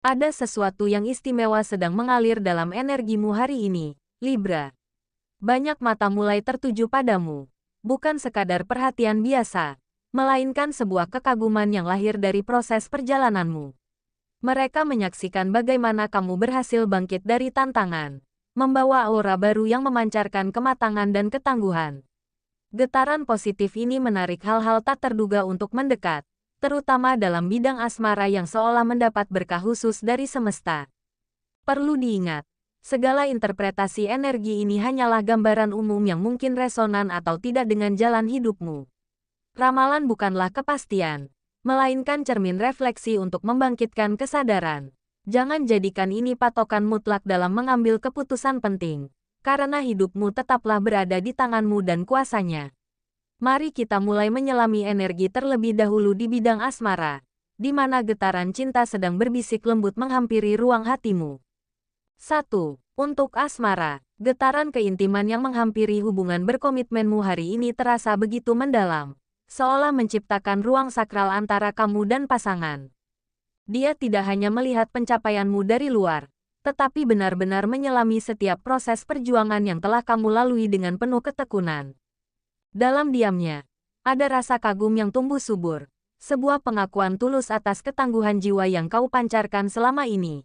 Ada sesuatu yang istimewa sedang mengalir dalam energimu hari ini, Libra. Banyak mata mulai tertuju padamu. Bukan sekadar perhatian biasa, melainkan sebuah kekaguman yang lahir dari proses perjalananmu. Mereka menyaksikan bagaimana kamu berhasil bangkit dari tantangan, membawa aura baru yang memancarkan kematangan dan ketangguhan. Getaran positif ini menarik hal-hal tak terduga untuk mendekat, terutama dalam bidang asmara yang seolah mendapat berkah khusus dari semesta. Perlu diingat, segala interpretasi energi ini hanyalah gambaran umum yang mungkin resonan atau tidak dengan jalan hidupmu. Ramalan bukanlah kepastian, melainkan cermin refleksi untuk membangkitkan kesadaran. Jangan jadikan ini patokan mutlak dalam mengambil keputusan penting, karena hidupmu tetaplah berada di tanganmu dan kuasanya. Mari kita mulai menyelami energi terlebih dahulu di bidang asmara, di mana getaran cinta sedang berbisik lembut menghampiri ruang hatimu. 1. Untuk asmara, getaran keintiman yang menghampiri hubungan berkomitmenmu hari ini terasa begitu mendalam, seolah menciptakan ruang sakral antara kamu dan pasangan. Dia tidak hanya melihat pencapaianmu dari luar, tetapi benar-benar menyelami setiap proses perjuangan yang telah kamu lalui dengan penuh ketekunan. Dalam diamnya, ada rasa kagum yang tumbuh subur, sebuah pengakuan tulus atas ketangguhan jiwa yang kau pancarkan selama ini.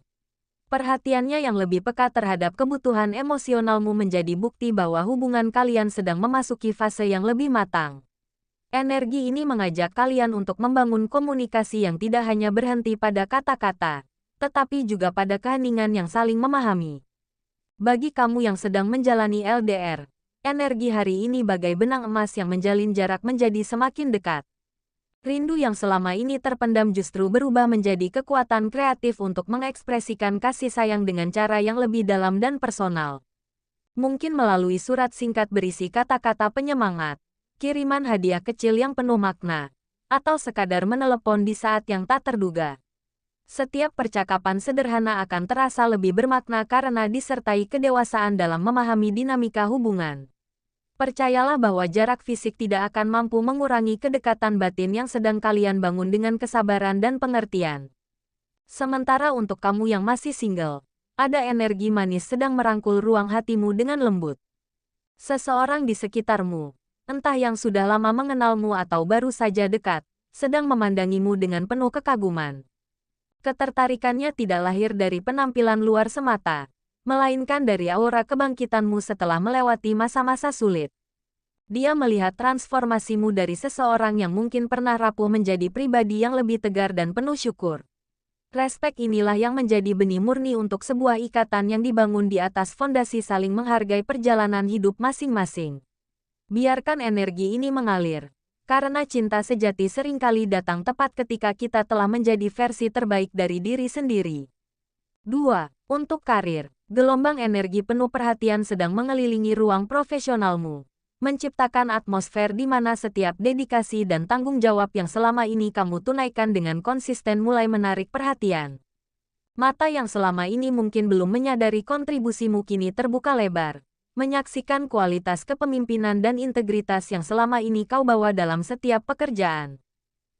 Perhatiannya yang lebih peka terhadap kebutuhan emosionalmu menjadi bukti bahwa hubungan kalian sedang memasuki fase yang lebih matang. Energi ini mengajak kalian untuk membangun komunikasi yang tidak hanya berhenti pada kata-kata, tetapi juga pada keheningan yang saling memahami. Bagi kamu yang sedang menjalani LDR, energi hari ini bagai benang emas yang menjalin jarak menjadi semakin dekat. Rindu yang selama ini terpendam justru berubah menjadi kekuatan kreatif untuk mengekspresikan kasih sayang dengan cara yang lebih dalam dan personal. Mungkin melalui surat singkat berisi kata-kata penyemangat, kiriman hadiah kecil yang penuh makna, atau sekadar menelepon di saat yang tak terduga. Setiap percakapan sederhana akan terasa lebih bermakna karena disertai kedewasaan dalam memahami dinamika hubungan. Percayalah bahwa jarak fisik tidak akan mampu mengurangi kedekatan batin yang sedang kalian bangun dengan kesabaran dan pengertian. Sementara untuk kamu yang masih single, ada energi manis sedang merangkul ruang hatimu dengan lembut. Seseorang di sekitarmu, entah yang sudah lama mengenalmu atau baru saja dekat, sedang memandangimu dengan penuh kekaguman. Ketertarikannya tidak lahir dari penampilan luar semata, melainkan dari aura kebangkitanmu setelah melewati masa-masa sulit. Dia melihat transformasimu dari seseorang yang mungkin pernah rapuh menjadi pribadi yang lebih tegar dan penuh syukur. Respek inilah yang menjadi benih murni untuk sebuah ikatan yang dibangun di atas fondasi saling menghargai perjalanan hidup masing-masing. Biarkan energi ini mengalir, karena cinta sejati seringkali datang tepat ketika kita telah menjadi versi terbaik dari diri sendiri. 2. Untuk karir, gelombang energi penuh perhatian sedang mengelilingi ruang profesionalmu, menciptakan atmosfer di mana setiap dedikasi dan tanggung jawab yang selama ini kamu tunaikan dengan konsisten mulai menarik perhatian. Mata yang selama ini mungkin belum menyadari kontribusimu kini terbuka lebar, menyaksikan kualitas kepemimpinan dan integritas yang selama ini kau bawa dalam setiap pekerjaan.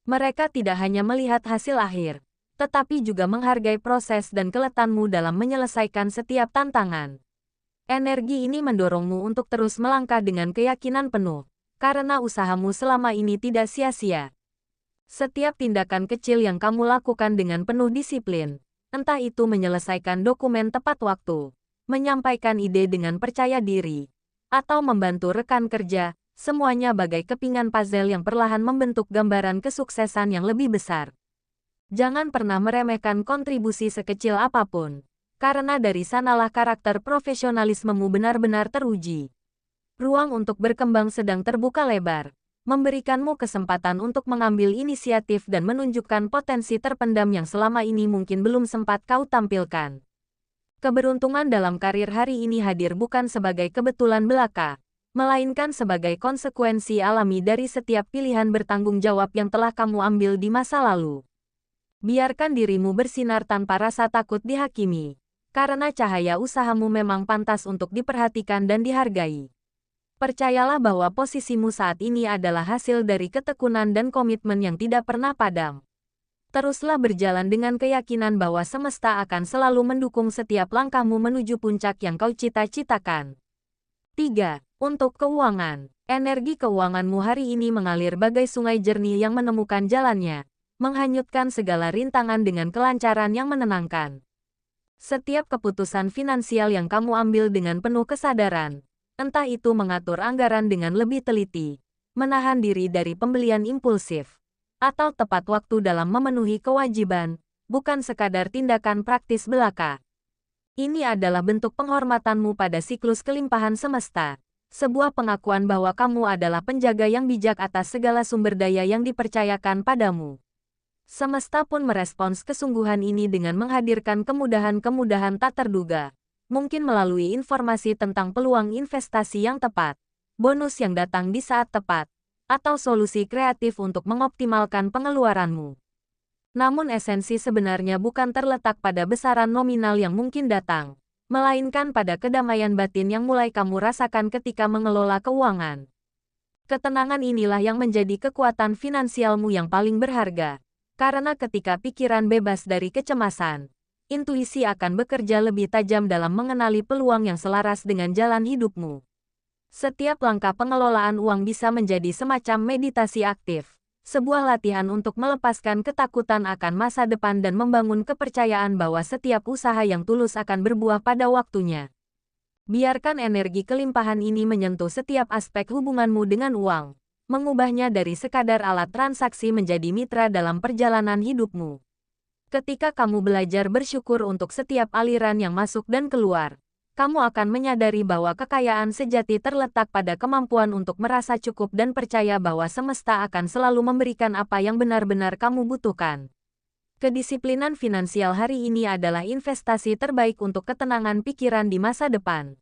Mereka tidak hanya melihat hasil akhir, tetapi juga menghargai proses dan keletanmu dalam menyelesaikan setiap tantangan. Energi ini mendorongmu untuk terus melangkah dengan keyakinan penuh, karena usahamu selama ini tidak sia-sia. Setiap tindakan kecil yang kamu lakukan dengan penuh disiplin, entah itu menyelesaikan dokumen tepat waktu, menyampaikan ide dengan percaya diri, atau membantu rekan kerja, semuanya bagai kepingan puzzle yang perlahan membentuk gambaran kesuksesan yang lebih besar. Jangan pernah meremehkan kontribusi sekecil apapun, karena dari sanalah karakter profesionalismemu benar-benar teruji. Ruang untuk berkembang sedang terbuka lebar, memberikanmu kesempatan untuk mengambil inisiatif dan menunjukkan potensi terpendam yang selama ini mungkin belum sempat kau tampilkan. Keberuntungan dalam karir hari ini hadir bukan sebagai kebetulan belaka, melainkan sebagai konsekuensi alami dari setiap pilihan bertanggung jawab yang telah kamu ambil di masa lalu. Biarkan dirimu bersinar tanpa rasa takut dihakimi, karena cahaya usahamu memang pantas untuk diperhatikan dan dihargai. Percayalah bahwa posisimu saat ini adalah hasil dari ketekunan dan komitmen yang tidak pernah padam. Teruslah berjalan dengan keyakinan bahwa semesta akan selalu mendukung setiap langkahmu menuju puncak yang kau cita-citakan. 3. Untuk keuangan. Energi keuanganmu hari ini mengalir bagai sungai jernih yang menemukan jalannya, menghanyutkan segala rintangan dengan kelancaran yang menenangkan. Setiap keputusan finansial yang kamu ambil dengan penuh kesadaran, entah itu mengatur anggaran dengan lebih teliti, menahan diri dari pembelian impulsif, atau tepat waktu dalam memenuhi kewajiban, bukan sekadar tindakan praktis belaka. Ini adalah bentuk penghormatanmu pada siklus kelimpahan semesta, sebuah pengakuan bahwa kamu adalah penjaga yang bijak atas segala sumber daya yang dipercayakan padamu. Semesta pun merespons kesungguhan ini dengan menghadirkan kemudahan-kemudahan tak terduga, mungkin melalui informasi tentang peluang investasi yang tepat, bonus yang datang di saat tepat, atau solusi kreatif untuk mengoptimalkan pengeluaranmu. Namun esensi sebenarnya bukan terletak pada besaran nominal yang mungkin datang, melainkan pada kedamaian batin yang mulai kamu rasakan ketika mengelola keuangan. Ketenangan inilah yang menjadi kekuatan finansialmu yang paling berharga, karena ketika pikiran bebas dari kecemasan, intuisi akan bekerja lebih tajam dalam mengenali peluang yang selaras dengan jalan hidupmu. Setiap langkah pengelolaan uang bisa menjadi semacam meditasi aktif, sebuah latihan untuk melepaskan ketakutan akan masa depan dan membangun kepercayaan bahwa setiap usaha yang tulus akan berbuah pada waktunya. Biarkan energi kelimpahan ini menyentuh setiap aspek hubunganmu dengan uang, mengubahnya dari sekadar alat transaksi menjadi mitra dalam perjalanan hidupmu. Ketika kamu belajar bersyukur untuk setiap aliran yang masuk dan keluar, kamu akan menyadari bahwa kekayaan sejati terletak pada kemampuan untuk merasa cukup dan percaya bahwa semesta akan selalu memberikan apa yang benar-benar kamu butuhkan. Kedisiplinan finansial hari ini adalah investasi terbaik untuk ketenangan pikiran di masa depan.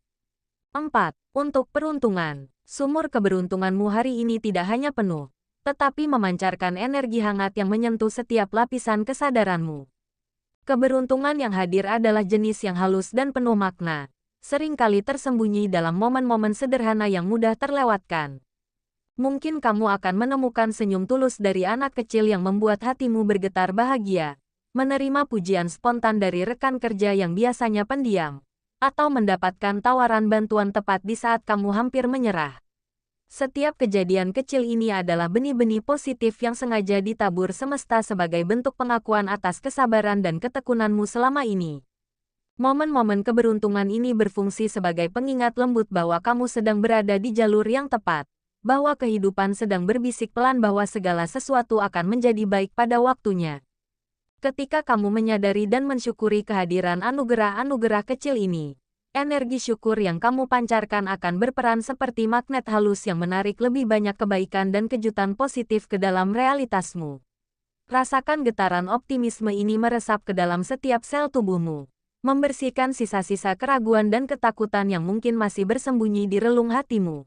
4. Untuk peruntungan. Sumur keberuntunganmu hari ini tidak hanya penuh, tetapi memancarkan energi hangat yang menyentuh setiap lapisan kesadaranmu. Keberuntungan yang hadir adalah jenis yang halus dan penuh makna, seringkali tersembunyi dalam momen-momen sederhana yang mudah terlewatkan. Mungkin kamu akan menemukan senyum tulus dari anak kecil yang membuat hatimu bergetar bahagia, menerima pujian spontan dari rekan kerja yang biasanya pendiam, atau mendapatkan tawaran bantuan tepat di saat kamu hampir menyerah. Setiap kejadian kecil ini adalah benih-benih positif yang sengaja ditabur semesta sebagai bentuk pengakuan atas kesabaran dan ketekunanmu selama ini. Momen-momen keberuntungan ini berfungsi sebagai pengingat lembut bahwa kamu sedang berada di jalur yang tepat, bahwa kehidupan sedang berbisik pelan bahwa segala sesuatu akan menjadi baik pada waktunya. Ketika kamu menyadari dan mensyukuri kehadiran anugerah-anugerah kecil ini, energi syukur yang kamu pancarkan akan berperan seperti magnet halus yang menarik lebih banyak kebaikan dan kejutan positif ke dalam realitasmu. Rasakan getaran optimisme ini meresap ke dalam setiap sel tubuhmu, membersihkan sisa-sisa keraguan dan ketakutan yang mungkin masih bersembunyi di relung hatimu.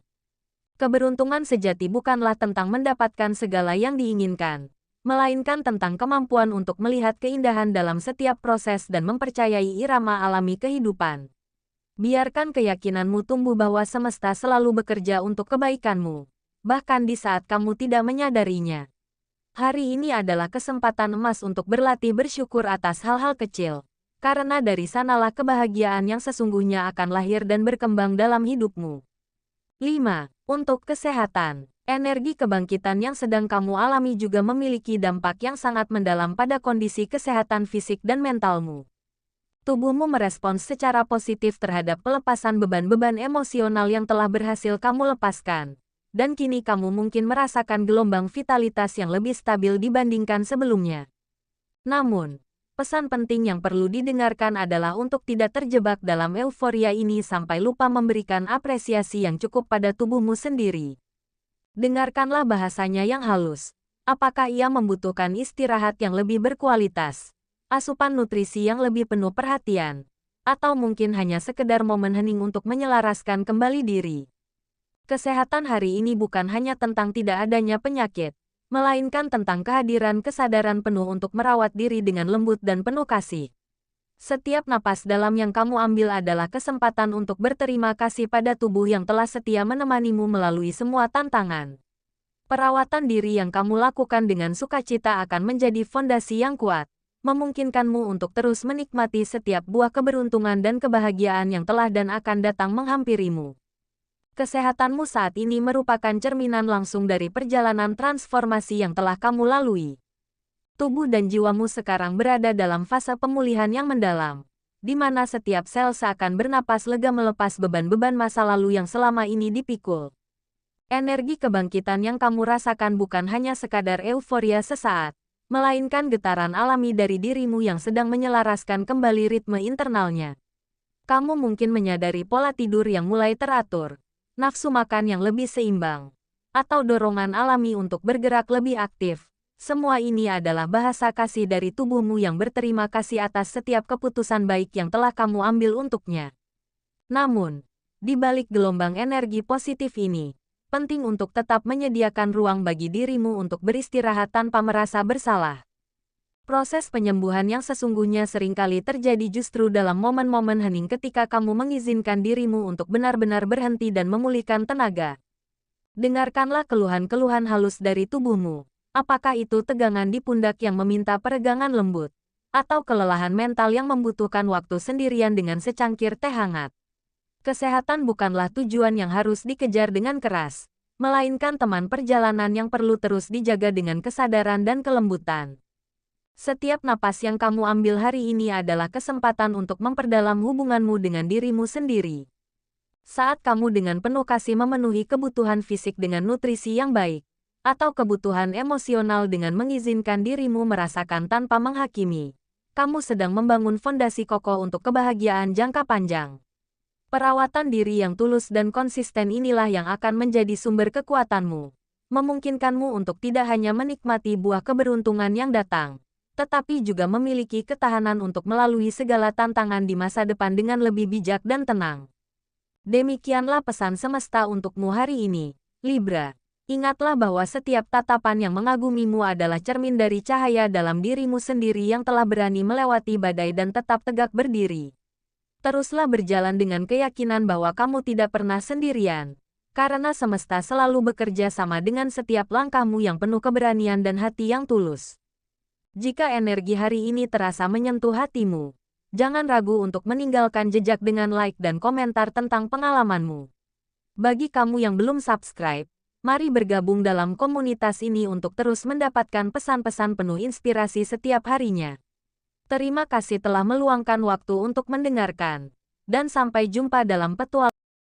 Keberuntungan sejati bukanlah tentang mendapatkan segala yang diinginkan, melainkan tentang kemampuan untuk melihat keindahan dalam setiap proses dan mempercayai irama alami kehidupan. Biarkan keyakinanmu tumbuh bahwa semesta selalu bekerja untuk kebaikanmu, bahkan di saat kamu tidak menyadarinya. Hari ini adalah kesempatan emas untuk berlatih bersyukur atas hal-hal kecil, karena dari sanalah kebahagiaan yang sesungguhnya akan lahir dan berkembang dalam hidupmu. 5. Untuk kesehatan. Energi kebangkitan yang sedang kamu alami juga memiliki dampak yang sangat mendalam pada kondisi kesehatan fisik dan mentalmu. Tubuhmu merespons secara positif terhadap pelepasan beban-beban emosional yang telah berhasil kamu lepaskan, dan kini kamu mungkin merasakan gelombang vitalitas yang lebih stabil dibandingkan sebelumnya. Namun, pesan penting yang perlu didengarkan adalah untuk tidak terjebak dalam euforia ini sampai lupa memberikan apresiasi yang cukup pada tubuhmu sendiri. Dengarkanlah bahasanya yang halus. Apakah ia membutuhkan istirahat yang lebih berkualitas, asupan nutrisi yang lebih penuh perhatian, atau mungkin hanya sekedar momen hening untuk menyelaraskan kembali diri? Kesehatan hari ini bukan hanya tentang tidak adanya penyakit, melainkan tentang kehadiran kesadaran penuh untuk merawat diri dengan lembut dan penuh kasih. Setiap napas dalam yang kamu ambil adalah kesempatan untuk berterima kasih pada tubuh yang telah setia menemanimu melalui semua tantangan. Perawatan diri yang kamu lakukan dengan sukacita akan menjadi fondasi yang kuat, memungkinkanmu untuk terus menikmati setiap buah keberuntungan dan kebahagiaan yang telah dan akan datang menghampirimu. Kesehatanmu saat ini merupakan cerminan langsung dari perjalanan transformasi yang telah kamu lalui. Tubuh dan jiwamu sekarang berada dalam fase pemulihan yang mendalam, di mana setiap sel seakan bernapas lega melepas beban-beban masa lalu yang selama ini dipikul. Energi kebangkitan yang kamu rasakan bukan hanya sekadar euforia sesaat, melainkan getaran alami dari dirimu yang sedang menyelaraskan kembali ritme internalnya. Kamu mungkin menyadari pola tidur yang mulai teratur, nafsu makan yang lebih seimbang, atau dorongan alami untuk bergerak lebih aktif. Semua ini adalah bahasa kasih dari tubuhmu yang berterima kasih atas setiap keputusan baik yang telah kamu ambil untuknya. Namun, di balik gelombang energi positif ini, penting untuk tetap menyediakan ruang bagi dirimu untuk beristirahat tanpa merasa bersalah. Proses penyembuhan yang sesungguhnya seringkali terjadi justru dalam momen-momen hening ketika kamu mengizinkan dirimu untuk benar-benar berhenti dan memulihkan tenaga. Dengarkanlah keluhan-keluhan halus dari tubuhmu. Apakah itu tegangan di pundak yang meminta peregangan lembut, atau kelelahan mental yang membutuhkan waktu sendirian dengan secangkir teh hangat? Kesehatan bukanlah tujuan yang harus dikejar dengan keras, melainkan teman perjalanan yang perlu terus dijaga dengan kesadaran dan kelembutan. Setiap napas yang kamu ambil hari ini adalah kesempatan untuk memperdalam hubunganmu dengan dirimu sendiri. Saat kamu dengan penuh kasih memenuhi kebutuhan fisik dengan nutrisi yang baik, atau kebutuhan emosional dengan mengizinkan dirimu merasakan tanpa menghakimi, kamu sedang membangun fondasi kokoh untuk kebahagiaan jangka panjang. Perawatan diri yang tulus dan konsisten inilah yang akan menjadi sumber kekuatanmu, memungkinkanmu untuk tidak hanya menikmati buah keberuntungan yang datang, tetapi juga memiliki ketahanan untuk melalui segala tantangan di masa depan dengan lebih bijak dan tenang. Demikianlah pesan semesta untukmu hari ini, Libra. Ingatlah bahwa setiap tatapan yang mengagumimu adalah cermin dari cahaya dalam dirimu sendiri yang telah berani melewati badai dan tetap tegak berdiri. Teruslah berjalan dengan keyakinan bahwa kamu tidak pernah sendirian, karena semesta selalu bekerja sama dengan setiap langkahmu yang penuh keberanian dan hati yang tulus. Jika energi hari ini terasa menyentuh hatimu, jangan ragu untuk meninggalkan jejak dengan like dan komentar tentang pengalamanmu. Bagi kamu yang belum subscribe, mari bergabung dalam komunitas ini untuk terus mendapatkan pesan-pesan penuh inspirasi setiap harinya. Terima kasih telah meluangkan waktu untuk mendengarkan, dan sampai jumpa dalam petualangan